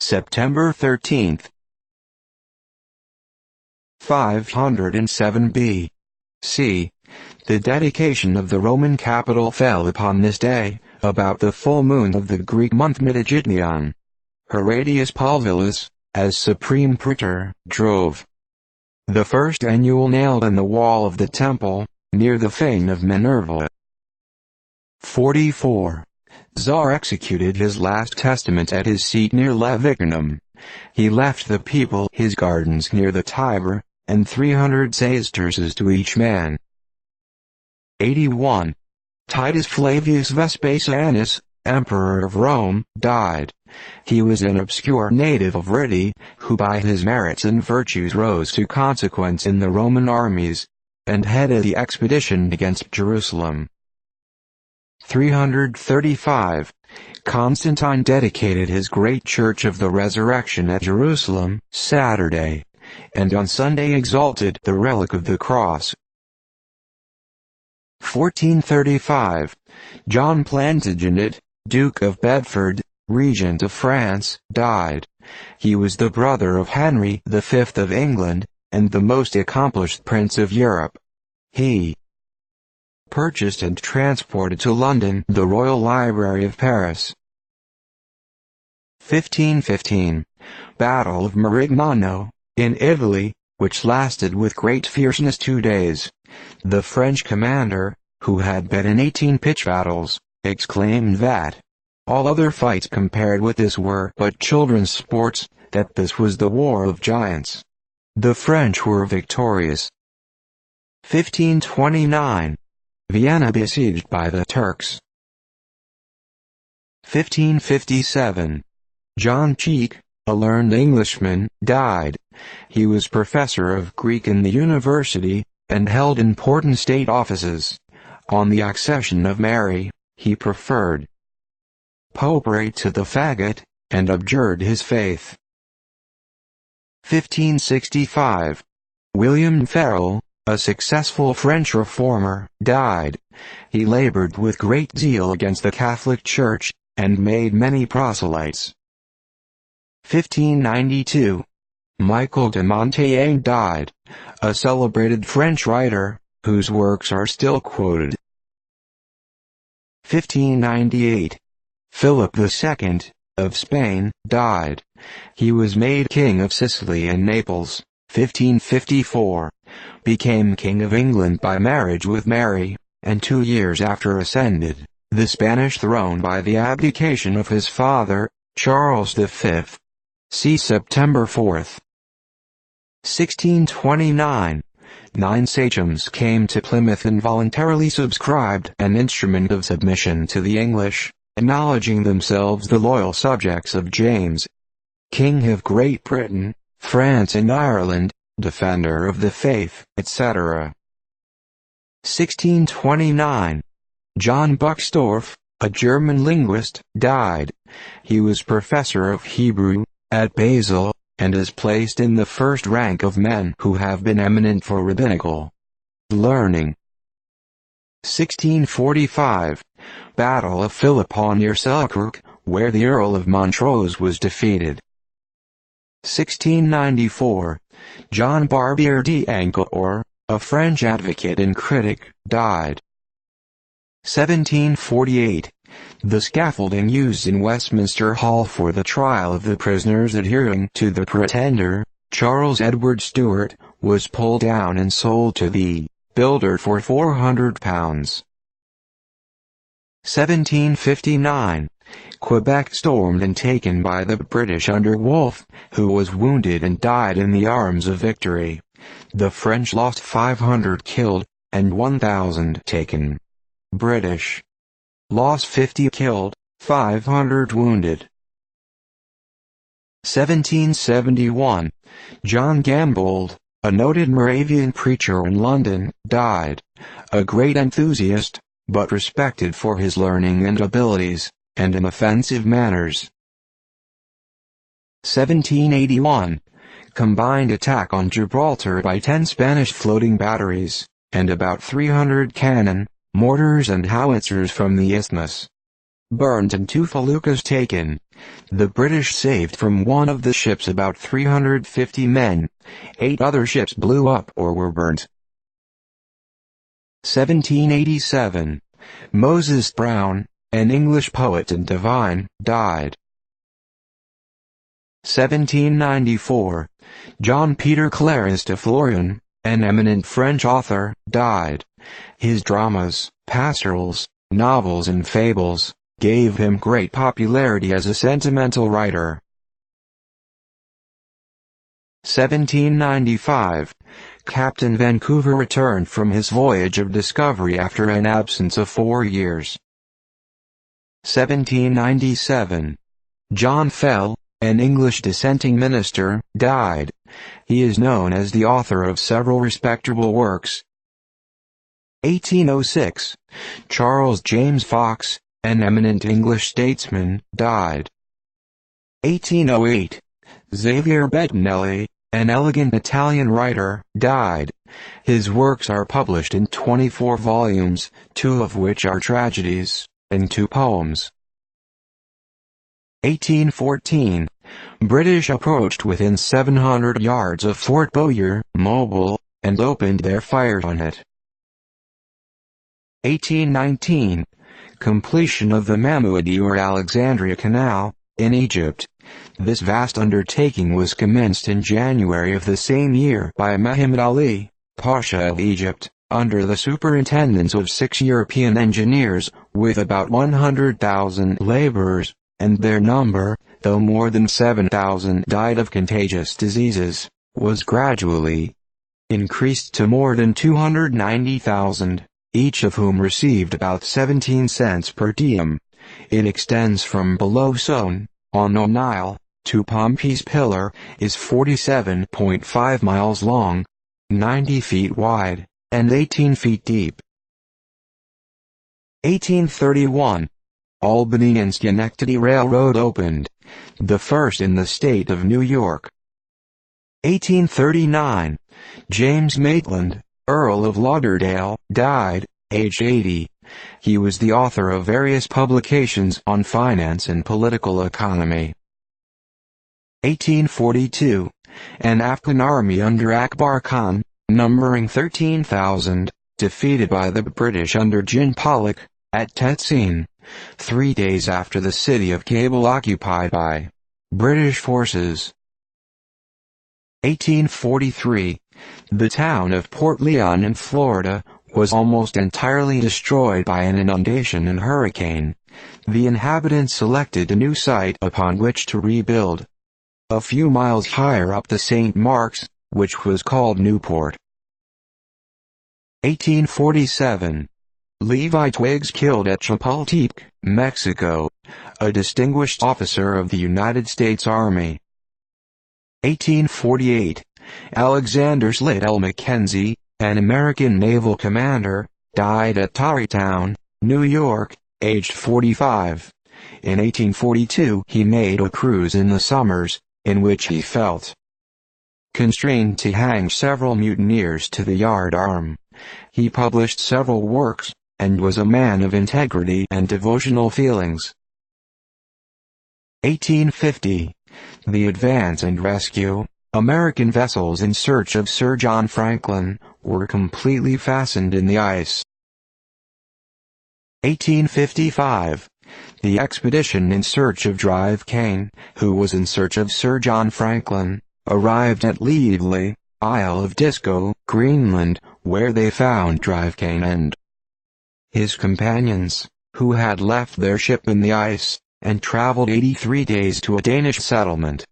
September 13. 507 B.C. The dedication of the Roman capital fell upon this day, about the full moon of the Greek month Matagitnion. Horatius Pulvillus, as supreme praetor, drove the first annual nail in the wall of the temple, near the fane of Minerva. 44. Tsar executed his last testament at his seat near Lavicanum. He left the people his gardens near the Tiber, and 300 sesterces to each man. 81. Titus Flavius Vespasianus, Emperor of Rome, died. He was an obscure native of Riti, who by his merits and virtues rose to consequence in the Roman armies, and headed the expedition against Jerusalem. 335. Constantine dedicated his great Church of the Resurrection at Jerusalem, Saturday, and on Sunday exalted the relic of the cross. 1435. John Plantagenet, Duke of Bedford, regent of France, died. He was the brother of Henry V of England, and the most accomplished prince of Europe. He purchased and transported to London the Royal Library of Paris. 1515. Battle of Marignan, in Italy, which lasted with great fierceness 2 days. The French commander, who had been in 18 pitched battles, exclaimed that all other fights compared with this were but children's sports, that this was the war of giants. The French were victorious. 1529. Vienna besieged by the Turks. 1557. John Cheek, a learned Englishman, died. He was professor of Greek in the university, and held important state offices. On the accession of Mary, he preferred popery to the fagot, and abjured his faith. 1565. William Farel, a successful French reformer, died. He labored with great zeal against the Catholic Church, and made many proselytes. 1592. Michel de Montaigne died, a celebrated French writer, whose works are still quoted. 1598. Philip II, of Spain, died. He was made King of Sicily and Naples. 1554. Became King of England by marriage with Mary, and 2 years after ascended the Spanish throne by the abdication of his father, Charles V. See September 4. 1629. 9 sachems came to Plymouth and voluntarily subscribed an instrument of submission to the English, acknowledging themselves the loyal subjects of James, King of Great Britain, France and Ireland, defender of the faith, etc. 1629. John Buxtorf, a German linguist, died. He was professor of Hebrew at Basel, and is placed in the first rank of men who have been eminent for rabbinical learning. 1645. Battle of Philiphaugh near Selkirk, where the Earl of Montrose was defeated. 1694. John Barbier d'Anquetil, a French advocate and critic, died. 1748. The scaffolding used in Westminster Hall for the trial of the prisoners adhering to the Pretender, Charles Edward Stuart, was pulled down and sold to the builder for £400. 1759. Quebec stormed and taken by the British under Wolfe, who was wounded and died in the arms of victory. The French lost 500 killed, and 1,000 taken. British lost 50 killed, 500 wounded. 1771. John Gambold, a noted Moravian preacher in London, died. A great enthusiast, but respected for his learning and abilities, and inoffensive manners. 1781. Combined attack on Gibraltar by 10 Spanish floating batteries, and about 300 cannon, mortars and howitzers from the isthmus. burned and 2 feluccas taken. The British saved from one of the ships about 350 men. 8 other ships blew up or were burnt. 1787. Moses Brown, an English poet and divine, died. 1794. John Peter Clarence de Florian, an eminent French author, died. His dramas, pastorals, novels and fables gave him great popularity as a sentimental writer. 1795. Captain Vancouver returned from his voyage of discovery after an absence of 4 years. 1797. John Fell, an English dissenting minister, died. He is known as the author of several respectable works. 1806. Charles James Fox, an eminent English statesman, died. 1808. Xavier Bettinelli, an elegant Italian writer, died. His works are published in 24 volumes, 2 of which are tragedies, and 2 poems. 1814. British approached within 700 yards of Fort Bowyer, Mobile, and opened their fire on it. 1819. Completion of the Mahmudi or Alexandria Canal, in Egypt. This vast undertaking was commenced in January of the same year by Muhammad Ali, Pasha of Egypt, under the superintendence of 6 European engineers, with about 100,000 laborers, and their number, though more than 7,000 died of contagious diseases, was gradually increased to more than 290,000, each of whom received about 17 cents per diem. It extends from below Son, on the Nile, to Pompey's Pillar, is 47.5 miles long, 90 feet wide, and 18 feet deep. 1831. Albany and Schenectady Railroad opened, the first in the state of New York. 1839. James Maitland, Earl of Lauderdale, died, aged 80. He was the author of various publications on finance and political economy. 1842. An Afghan army under Akbar Khan, numbering 13,000, defeated by the British under Jin Pollock, at Tetsin, 3 days after the city of Kabul occupied by British forces. 1843. The town of Port Leon in Florida was almost entirely destroyed by an inundation and hurricane. The inhabitants selected a new site upon which to rebuild. A few miles higher up the St. Marks, which was called Newport. 1847. Levi Twiggs killed at Chapultepec, Mexico, a distinguished officer of the United States Army. 1848. Alexander Slidell Mackenzie, an American naval commander, died at Tarrytown, New York, aged 45. In 1842 he made a cruise in the summers, in which he felt constrained to hang several mutineers to the yardarm. He published several works, and was a man of integrity and devotional feelings. 1850. The Advance and Rescue, American vessels in search of Sir John Franklin, were completely fastened in the ice. 1855. The expedition in search of Drive Kane, who was in search of Sir John Franklin, arrived at Leadley, Isle of Disco, Greenland, where they found Drive Kane and his companions, who had left their ship in the ice, and traveled 83 days to a Danish settlement.